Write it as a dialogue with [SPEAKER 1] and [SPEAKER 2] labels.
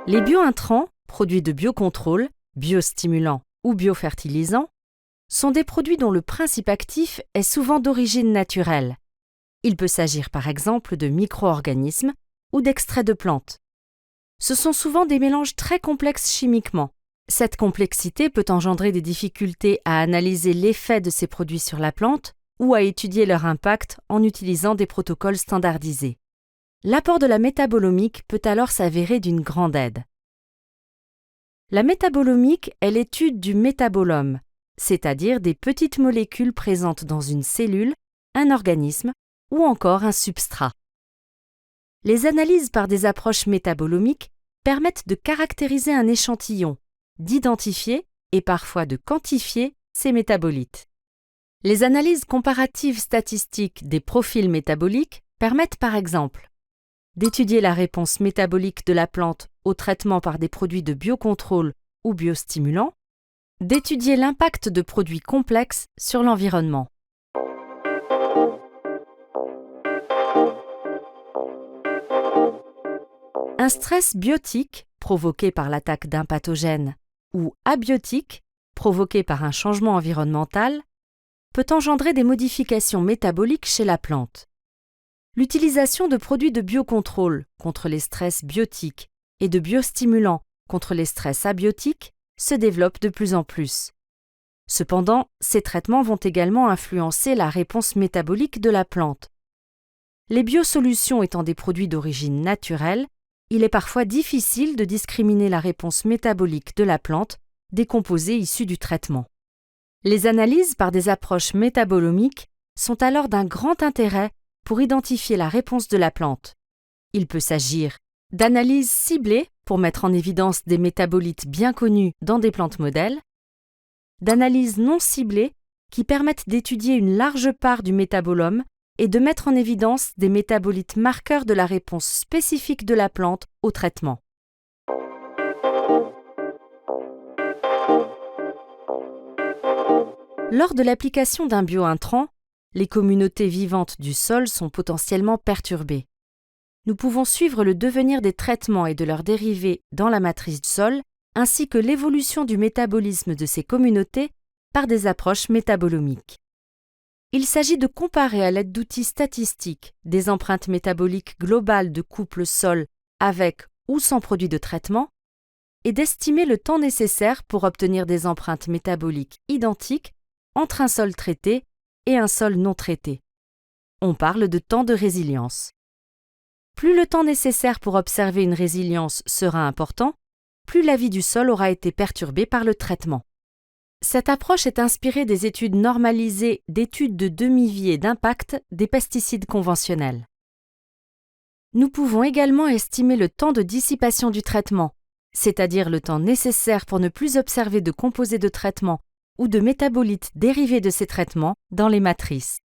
[SPEAKER 1] Les biointrants, produits de biocontrôle, biostimulants ou biofertilisants, sont des produits dont le principe actif est souvent d'origine naturelle. Il peut s'agir par exemple de micro-organismes ou d'extraits de plantes. Ce sont souvent des mélanges très complexes chimiquement. Cette complexité peut engendrer des difficultés à analyser l'effet de ces produits sur la plante ou à étudier leur impact en utilisant des protocoles standardisés. L'apport de la métabolomique peut alors s'avérer d'une grande aide. La métabolomique est l'étude du métabolome, c'est-à-dire des petites molécules présentes dans une cellule, un organisme ou encore un substrat. Les analyses par des approches métabolomiques permettent de caractériser un échantillon, d'identifier et parfois de quantifier ces métabolites. Les analyses comparatives statistiques des profils métaboliques permettent par exemple d'étudier la réponse métabolique de la plante au traitement par des produits de biocontrôle ou biostimulants, d'étudier l'impact de produits complexes sur l'environnement. Un stress biotique, provoqué par l'attaque d'un pathogène, ou abiotique, provoqué par un changement environnemental, peut engendrer des modifications métaboliques chez la plante. L'utilisation de produits de biocontrôle contre les stress biotiques et de biostimulants contre les stress abiotiques se développe de plus en plus. Cependant, ces traitements vont également influencer la réponse métabolique de la plante. Les biosolutions étant des produits d'origine naturelle, il est parfois difficile de discriminer la réponse métabolique de la plante des composés issus du traitement. Les analyses par des approches métabolomiques sont alors d'un grand intérêt pour identifier la réponse de la plante. Il peut s'agir d'analyses ciblées pour mettre en évidence des métabolites bien connus dans des plantes modèles, d'analyses non ciblées qui permettent d'étudier une large part du métabolome et de mettre en évidence des métabolites marqueurs de la réponse spécifique de la plante au traitement. Lors de l'application d'un biointrant, les communautés vivantes du sol sont potentiellement perturbées. Nous pouvons suivre le devenir des traitements et de leurs dérivés dans la matrice du sol, ainsi que l'évolution du métabolisme de ces communautés par des approches métabolomiques. Il s'agit de comparer à l'aide d'outils statistiques des empreintes métaboliques globales de couples sol avec ou sans produit de traitement et d'estimer le temps nécessaire pour obtenir des empreintes métaboliques identiques entre un sol traité et un sol non traité. On parle de temps de résilience. Plus le temps nécessaire pour observer une résilience sera important, plus la vie du sol aura été perturbée par le traitement. Cette approche est inspirée des études normalisées d'études de demi-vie et d'impact des pesticides conventionnels. Nous pouvons également estimer le temps de dissipation du traitement, c'est-à-dire le temps nécessaire pour ne plus observer de composés de traitement ou de métabolites dérivés de ces traitements dans les matrices.